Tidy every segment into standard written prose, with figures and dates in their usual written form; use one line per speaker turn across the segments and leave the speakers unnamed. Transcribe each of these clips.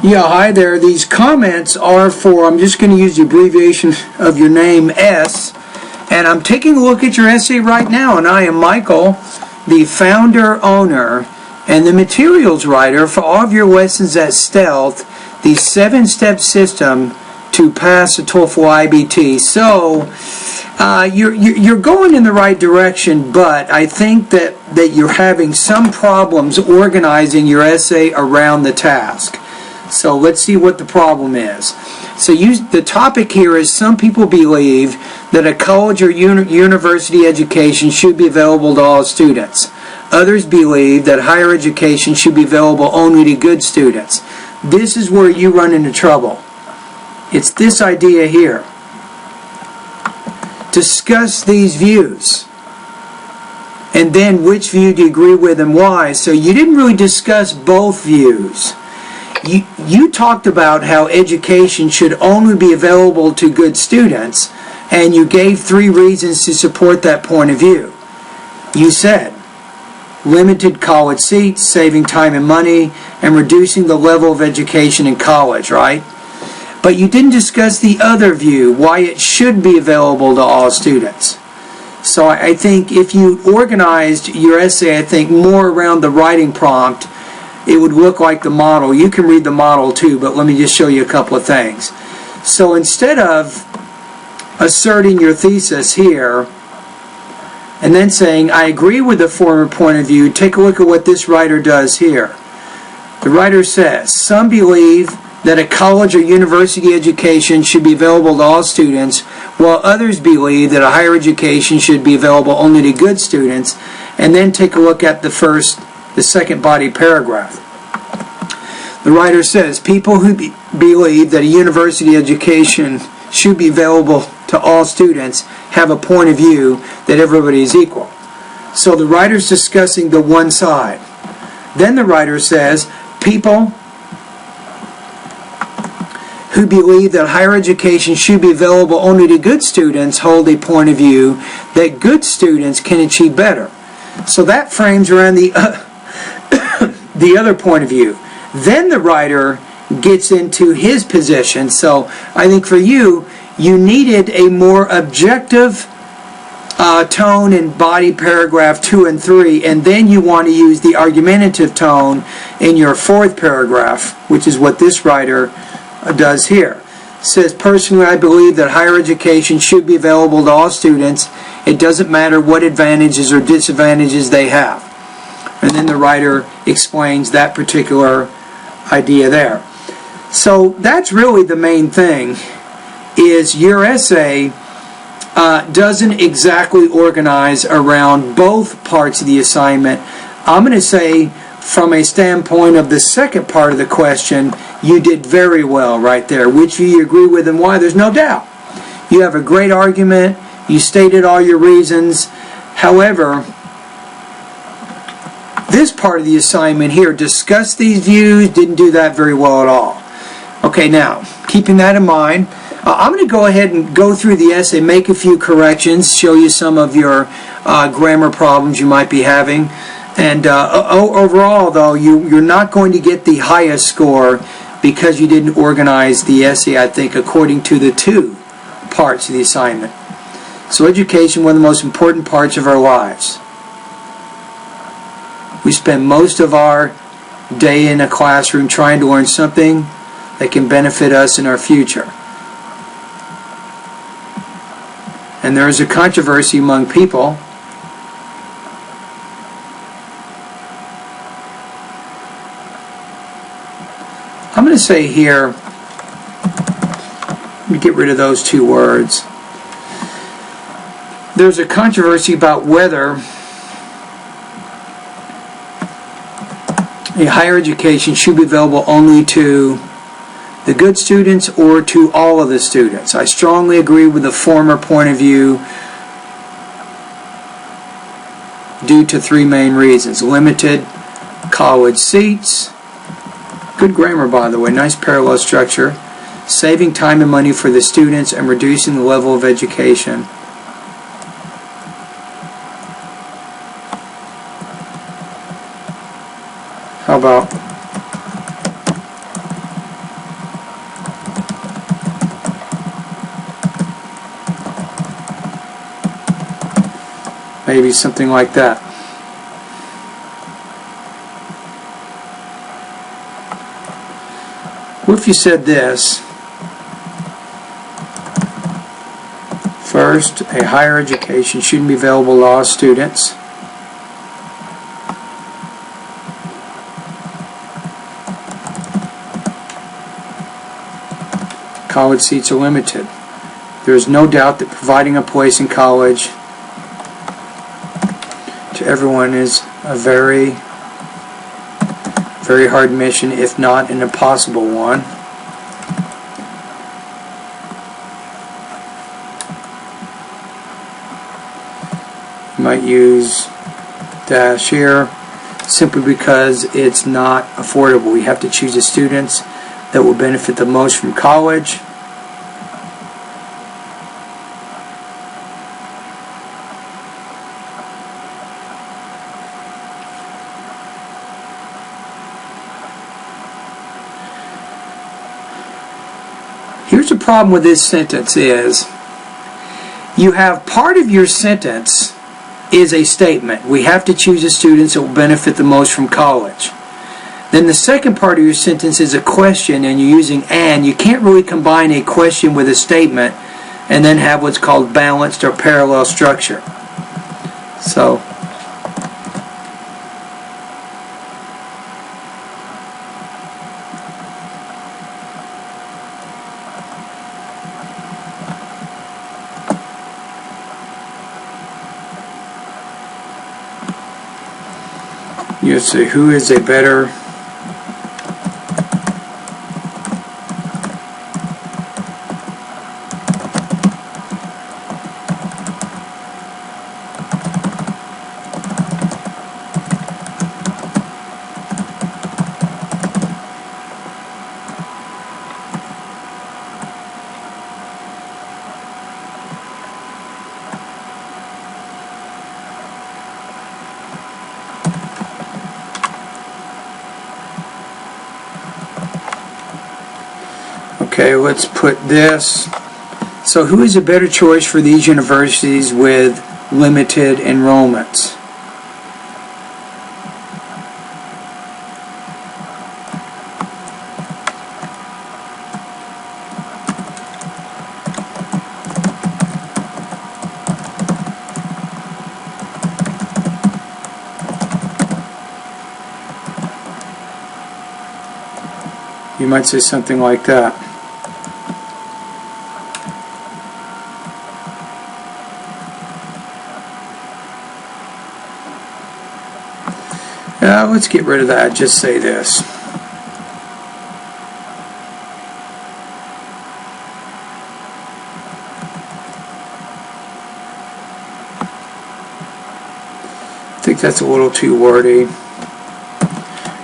Yeah, hi there. These comments are for, I'm just going to use the abbreviation of your name, S, and I'm taking a look at your essay right now, and I am Michael, the founder, owner, and the materials writer for all of your lessons at Stealth, the 7-step system to pass the TOEFL IBT. So, you're going in the right direction, but I think that you're having some problems organizing your essay around the task. So let's see what the problem is. So the topic here is some people believe that a college or university education should be available to all students. Others believe that higher education should be available only to good students. This is where you run into trouble. It's this idea here. Discuss these views. And then which view do you agree with and why? So you didn't really discuss both views. You talked about how education should only be available to good students, and you gave 3 reasons to support that point of view. You said limited college seats, saving time and money, and reducing the level of education in college, right? But you didn't discuss the other view, why it should be available to all students. So I think if you organized your essay, I think more around the writing prompt, it would look like the model. You can read the model too, but let me just show you a couple of things. So instead of asserting your thesis here and then saying, I agree with the former point of view, take a look at what this writer does here. The writer says, some believe that a college or university education should be available to all students, while others believe that a higher education should be available only to good students. And then take a look at the second body paragraph. The writer says, people who believe that a university education should be available to all students have a point of view that everybody is equal. So the writer's discussing the one side. Then the writer says, people who believe that higher education should be available only to good students hold a point of view that good students can achieve better. So that frames around the other point of view. Then the writer gets into his position. So I think for you needed a more objective tone in body paragraph 2 and 3, and then you want to use the argumentative tone in your 4th paragraph, which is what this writer does here. It says, personally, I believe that higher education should be available to all students. It doesn't matter what advantages or disadvantages they have. And then the writer explains that particular idea there. So that's really the main thing, is your essay doesn't exactly organize around both parts of the assignment. I'm going to say, from a standpoint of the second part of the question, you did very well right there. Which view you agree with and why, there's no doubt. You have a great argument. You stated all your reasons. However, this part of the assignment here, discuss these views, didn't do that very well at all. Okay, now, keeping that in mind, I'm going to go ahead and go through the essay, make a few corrections, show you some of your grammar problems you might be having. And overall, though, you're not going to get the highest score because you didn't organize the essay, I think, according to the 2 parts of the assignment. So education, one of the most important parts of our lives. We spend most of our day in a classroom trying to learn something that can benefit us in our future. And there is a controversy among people I'm going to say here, let me get rid of those 2 words. There's a controversy about whether a higher education should be available only to the good students or to all of the students. I strongly agree with the former point of view due to 3 main reasons. Limited college seats. Good grammar, by the way. Nice parallel structure. Saving time and money for the students and reducing the level of education. How about Maybe something like that. What if you said this? First, a higher education shouldn't be available to all students. College seats are limited. There is no doubt that providing a place in college to everyone is a very, very hard mission, if not an impossible one. You might use dash here simply because it's not affordable. We have to choose the students that will benefit the most from college. Here's the problem with this sentence is you have part of your sentence is a statement. We have to choose the students that will benefit the most from college. Then the second part of your sentence is a question, and you're using and. You can't really combine a question with a statement and then have what's called balanced or parallel structure. So you say, who is a better Okay, let's put this. So who is a better choice for these universities with limited enrollments? You might say something like that. Let's get rid of that. Just say this. I think that's a little too wordy.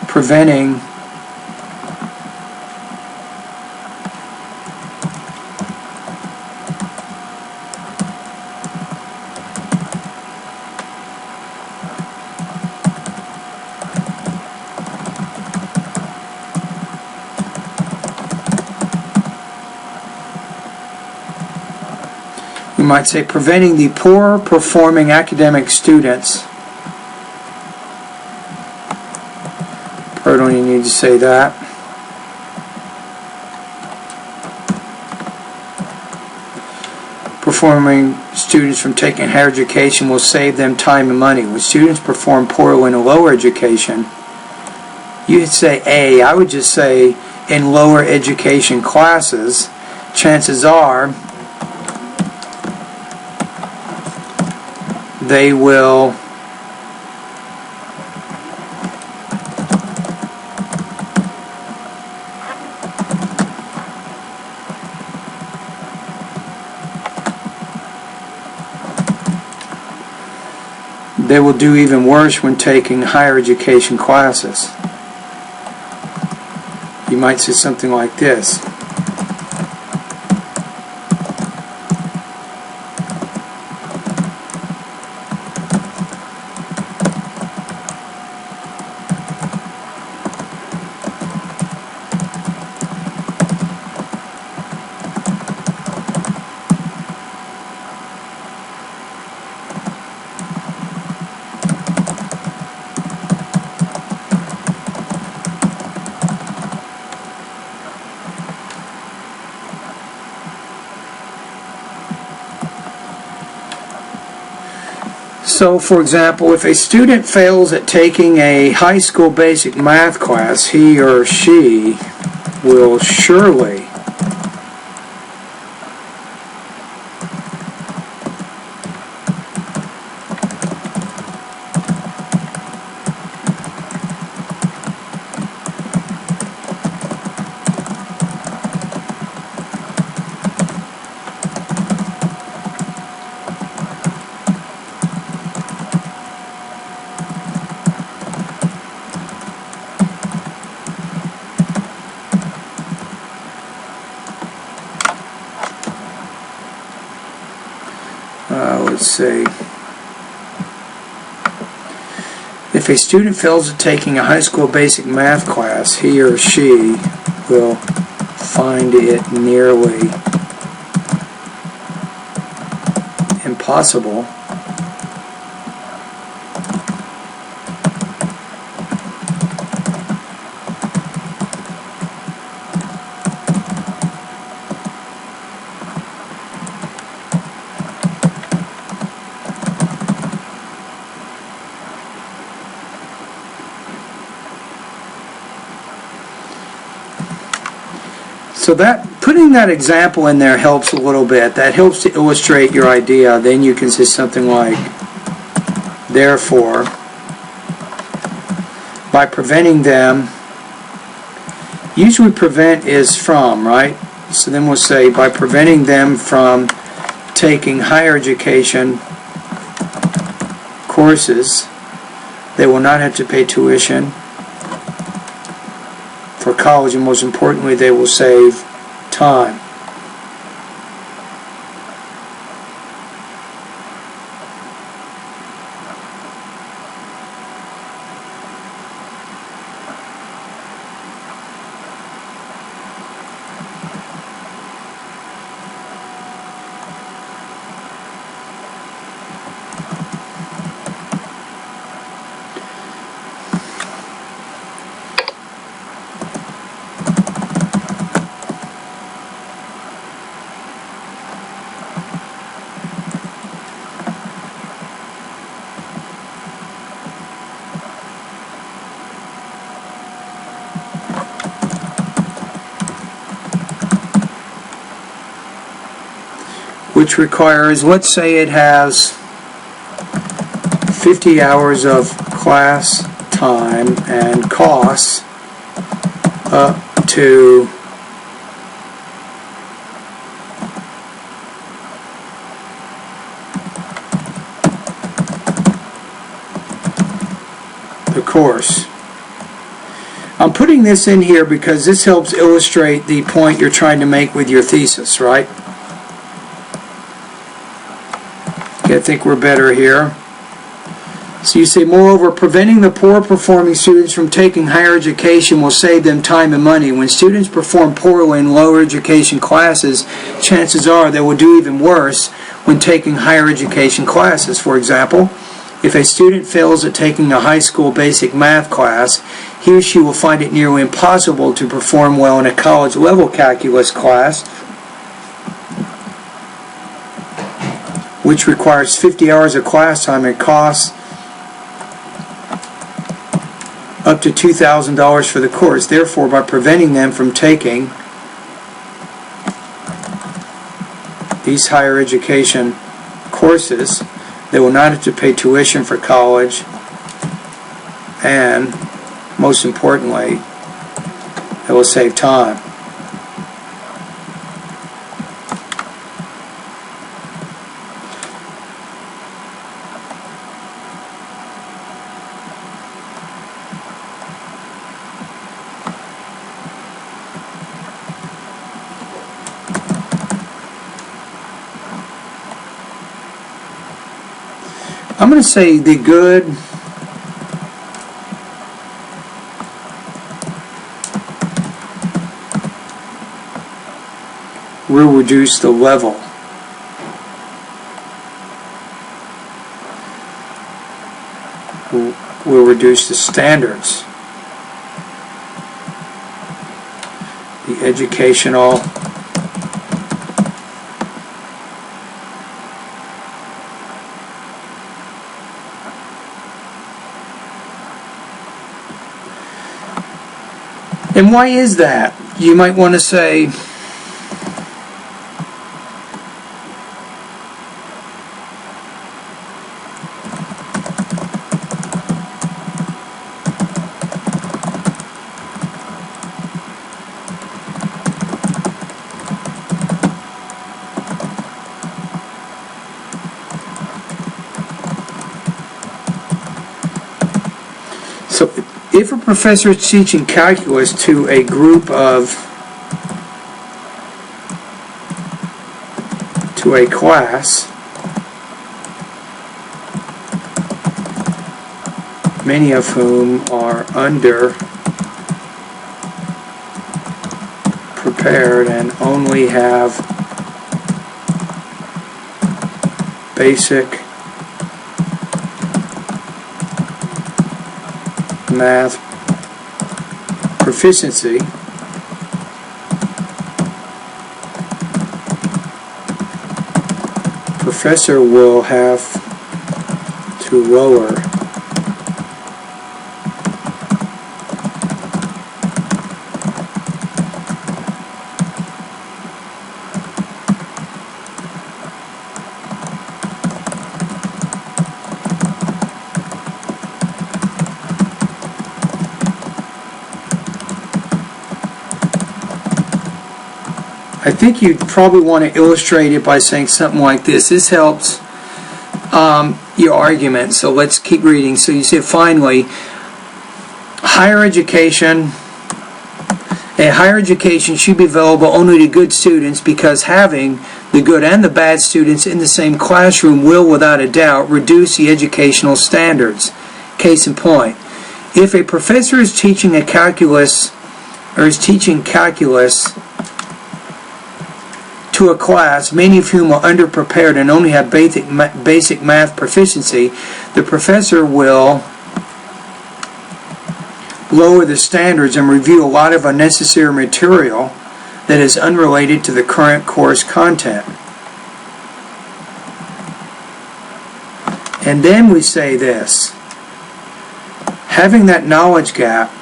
Preventing You might say preventing the poor performing academic students. Pardon, you need to say that. Performing students from taking higher education will save them time and money. When students perform poorly in a lower education, you would say A. I would just say in lower education classes, chances are they will do even worse when taking higher education classes. You might say something like this. So, for example, if a student fails at taking a high school basic math class, he or she will surely let's see. If a student fails at taking a high school basic math class, he or she will find it nearly impossible So that, putting that example in there helps a little bit. That helps to illustrate your idea. Then you can say something like, therefore, by preventing them, usually prevent is from, right? So then we'll say, by preventing them from taking higher education courses, they will not have to pay tuition for college, and most importantly, they will save time. Which requires, let's say it has 50 hours of class time and costs up to the course. I'm putting this in here because this helps illustrate the point you're trying to make with your thesis, right? I think we're better here. So you say, moreover, preventing the poor performing students from taking higher education will save them time and money. When students perform poorly in lower education classes, chances are they will do even worse when taking higher education classes. For example, if a student fails at taking a high school basic math class, he or she will find it nearly impossible to perform well in a college level calculus class, which requires 50 hours of class time and costs up to $2,000 for the course. Therefore, by preventing them from taking these higher education courses, they will not have to pay tuition for college, and most importantly, it will save time. I'm going to say the good will reduce the level. Will reduce the standards. The educational And why is that? You might want to say, so if a professor is teaching calculus to a group of, to a class, many of whom are under prepared and only have basic math proficiency, professor will have to lower I think you'd probably want to illustrate it by saying something like this. This helps your argument. So let's keep reading. So you say, finally, higher education should be available only to good students, because having the good and the bad students in the same classroom will, without a doubt, reduce the educational standards. Case in point, if a professor is teaching calculus to a class, many of whom are underprepared and only have basic math proficiency, the professor will lower the standards and review a lot of unnecessary material that is unrelated to the current course content. And then we say this: having that knowledge gap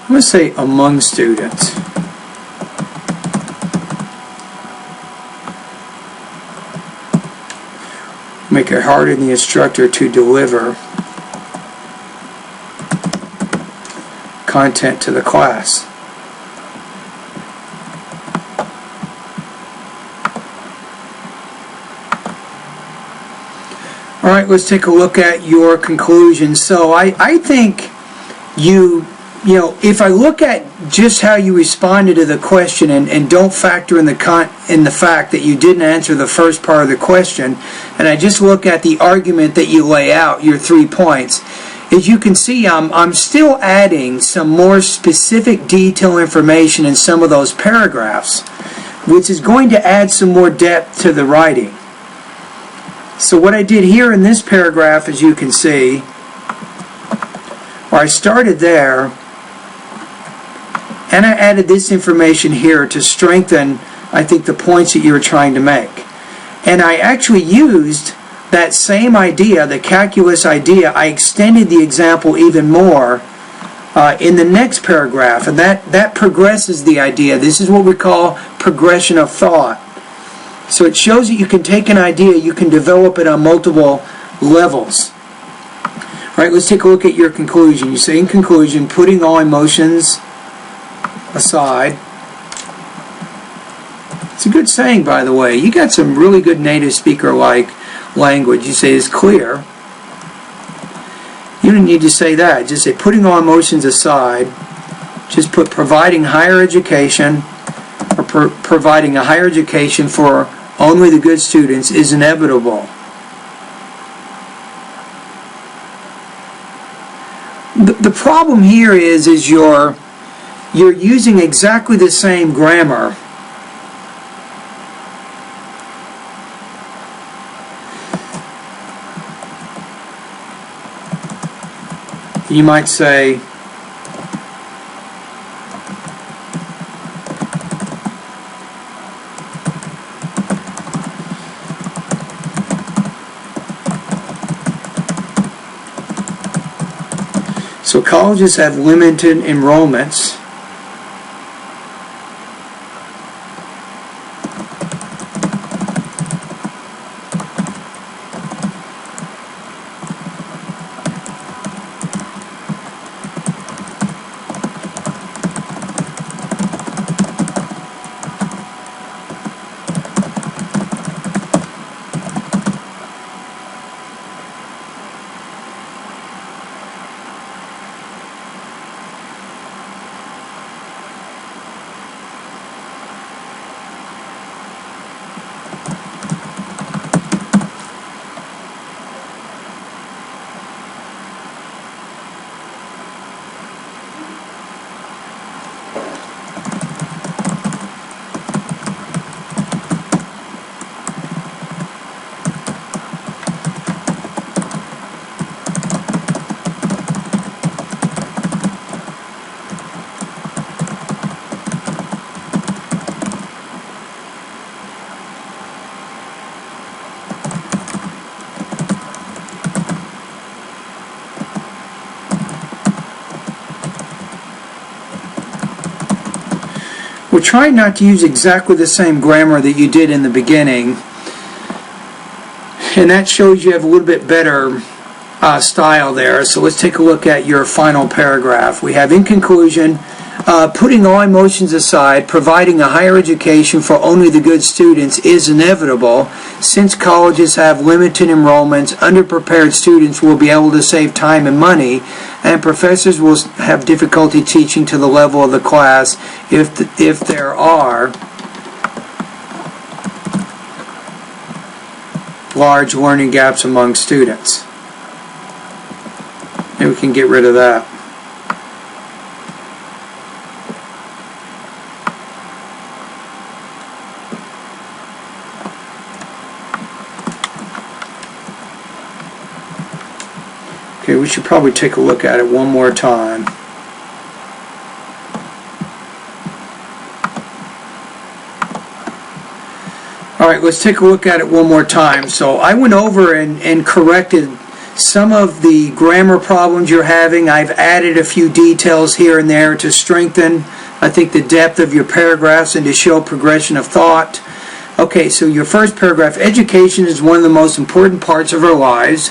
I'm going to say among students. Make it harder on the instructor to deliver content to the class. All right, let's take a look at your conclusion. So I think you know, if I look at just how you responded to the question and don't factor in the fact that you didn't answer the first part of the question, and I just look at the argument that you lay out, your 3 points, as you can see, I'm still adding some more specific detail information in some of those paragraphs, which is going to add some more depth to the writing. So what I did here in this paragraph, as you can see, where I started there, and I added this information here to strengthen, I think, the points that you were trying to make. And I actually used that same idea, the calculus idea. I extended the example even more in the next paragraph, and that progresses the idea. This is what we call progression of thought. So it shows that you can take an idea, you can develop it on multiple levels. All right, let's take a look at your conclusion. You say, in conclusion, putting all emotions aside. It's a good saying, by the way. You got some really good native speaker-like language. You say it's clear. You don't need to say that. Just say putting all emotions aside. Just put providing higher education, or providing a higher education for only the good students is inevitable. The problem here is you're using exactly the same grammar. You might say, so colleges have limited enrollments we're trying not to use exactly the same grammar that you did in the beginning, and that shows you have a little bit better style there. So let's take a look at your final paragraph. We have, in conclusion, putting all emotions aside, providing a higher education for only the good students is inevitable. Since colleges have limited enrollments, underprepared students will be able to save time and money, and professors will have difficulty teaching to the level of the class if there are large learning gaps among students. Maybe we can get rid of that. Okay, we should probably take a look at it one more time. Alright, let's take a look at it one more time. So I went over and corrected some of the grammar problems you're having. I've added a few details here and there to strengthen, I think, the depth of your paragraphs and to show progression of thought. Okay, so your first paragraph, education is one of the most important parts of our lives.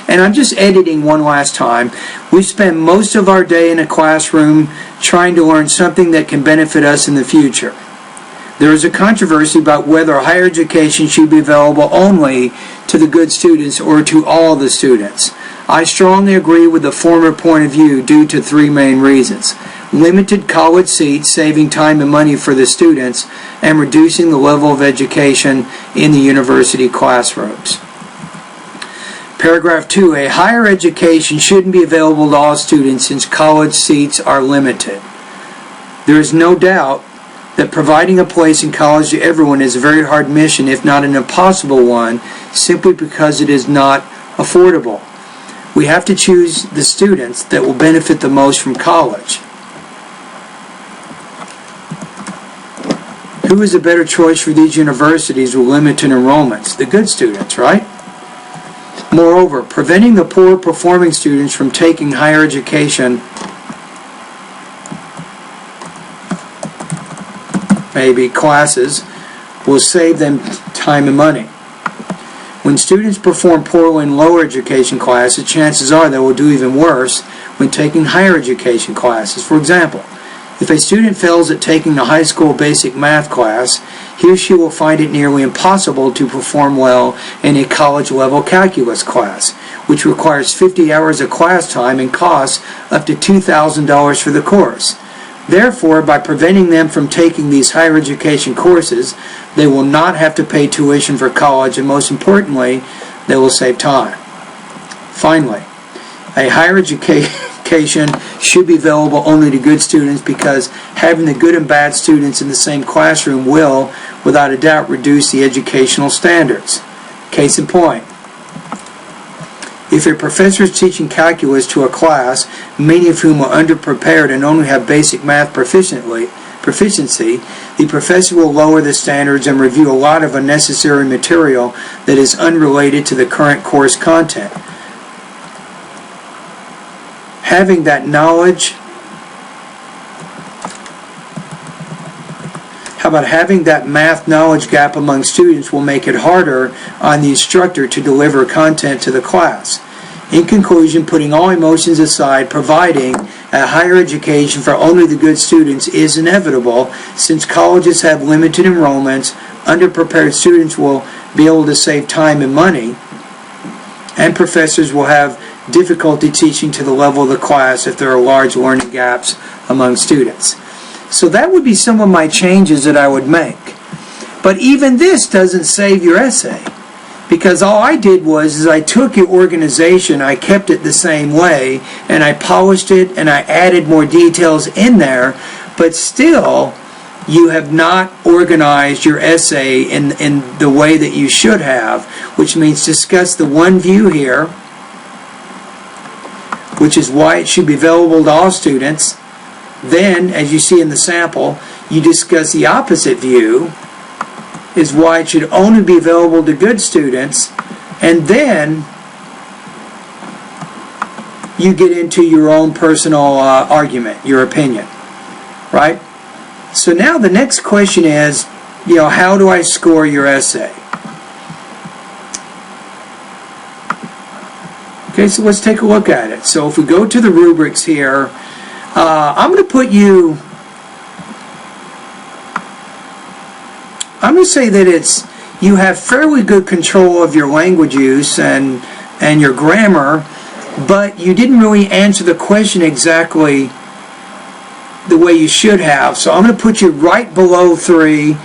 And I'm just editing one last time. We spend most of our day in a classroom trying to learn something that can benefit us in the future. There is a controversy about whether higher education should be available only to the good students or to all the students. I strongly agree with the former point of view due to three main reasons. Limited college seats, saving time and money for the students, and reducing the level of education in the university classrooms. Paragraph 2, a higher education shouldn't be available to all students since college seats are limited. There is no doubt that providing a place in college to everyone is a very hard mission, if not an impossible one, simply because it is not affordable. We have to choose the students that will benefit the most from college. Who is a better choice for these universities with limited enrollments? The good students, right? Moreover, preventing the poor performing students from taking higher education, maybe classes, will save them time and money. When students perform poorly in lower education classes, chances are they will do even worse when taking higher education classes. For example, if a student fails at taking a high school basic math class, he or she will find it nearly impossible to perform well in a college-level calculus class, which requires 50 hours of class time and costs up to $2,000 for the course. Therefore, by preventing them from taking these higher education courses, they will not have to pay tuition for college, and most importantly, they will save time. Finally, a higher education should be available only to good students because having the good and bad students in the same classroom will, without a doubt, reduce the educational standards. Case in point, If a professor is teaching calculus to a class, many of whom are underprepared and only have basic math proficiency, the professor will lower the standards and review a lot of unnecessary material that is unrelated to the current course content. Having that knowledge, how about having that math knowledge gap among students will make it harder on the instructor to deliver content to the class. In conclusion, putting all emotions aside, providing a higher education for only the good students is inevitable. Since colleges have limited enrollments, underprepared students will be able to save time and money, and professors will have difficulty teaching to the level of the class if there are large learning gaps among students. So that would be some of my changes that I would make. But even this doesn't save your essay, because all I did was I took your organization, I kept it the same way, and I polished it and I added more details in there, but still you have not organized your essay in the way that you should have, which means discuss the one view here, which is why it should be available to all students. Then, as you see in the sample, you discuss the opposite view, is why it should only be available to good students, and then you get into your own personal argument, your opinion, right? So now the next question is, how do I score your essay? Okay, so let's take a look at it. So if we go to the rubrics here, I'm going to say that you have fairly good control of your language use and your grammar, but you didn't really answer the question exactly the way you should have. So I'm going to put you right below 3.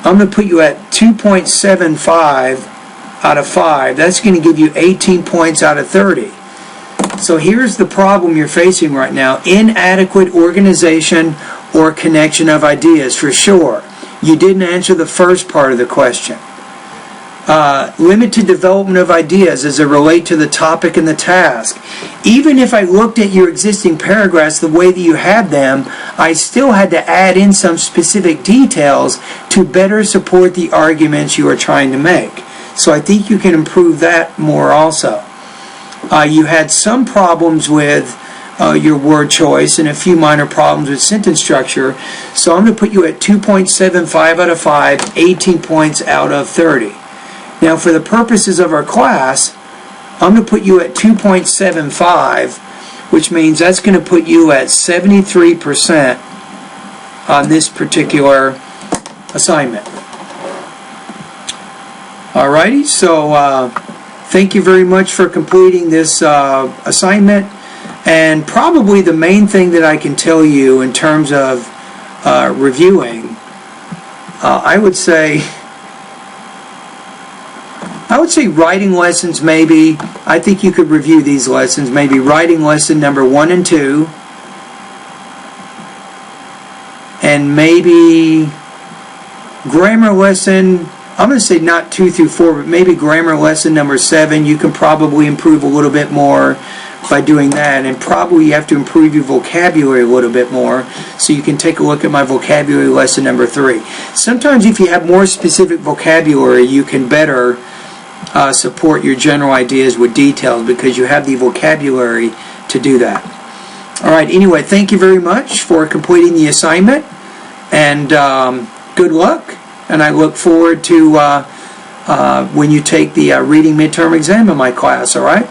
I'm going to put you at 2.75 out of 5. That's going to give you 18 points out of 30. So here's the problem you're facing right now. Inadequate organization or connection of ideas, for sure. You didn't answer the first part of the question. Limited development of ideas as they relate to the topic and the task. Even if I looked at your existing paragraphs the way that you had them, I still had to add in some specific details to better support the arguments you are trying to make. So I think you can improve that more also. You had some problems with your word choice and a few minor problems with sentence structure. So I'm going to put you at 2.75 out of 5, 18 points out of 30. Now for the purposes of our class, I'm going to put you at 2.75, which means that's going to put you at 73% on this particular assignment. Alrighty, so thank you very much for completing this assignment. And probably the main thing that I can tell you in terms of reviewing, I would say writing lessons maybe. I think you could review these lessons. Maybe writing lesson number 1 and 2. And maybe grammar lesson, I'm going to say not 2 through 4, but maybe grammar lesson number 7. You can probably improve a little bit more by doing that, and probably you have to improve your vocabulary a little bit more, so you can take a look at my vocabulary lesson number 3. Sometimes if you have more specific vocabulary, you can better support your general ideas with details because you have the vocabulary to do that. Alright, anyway, thank you very much for completing the assignment, and good luck, and I look forward to when you take the reading midterm exam in my class, alright?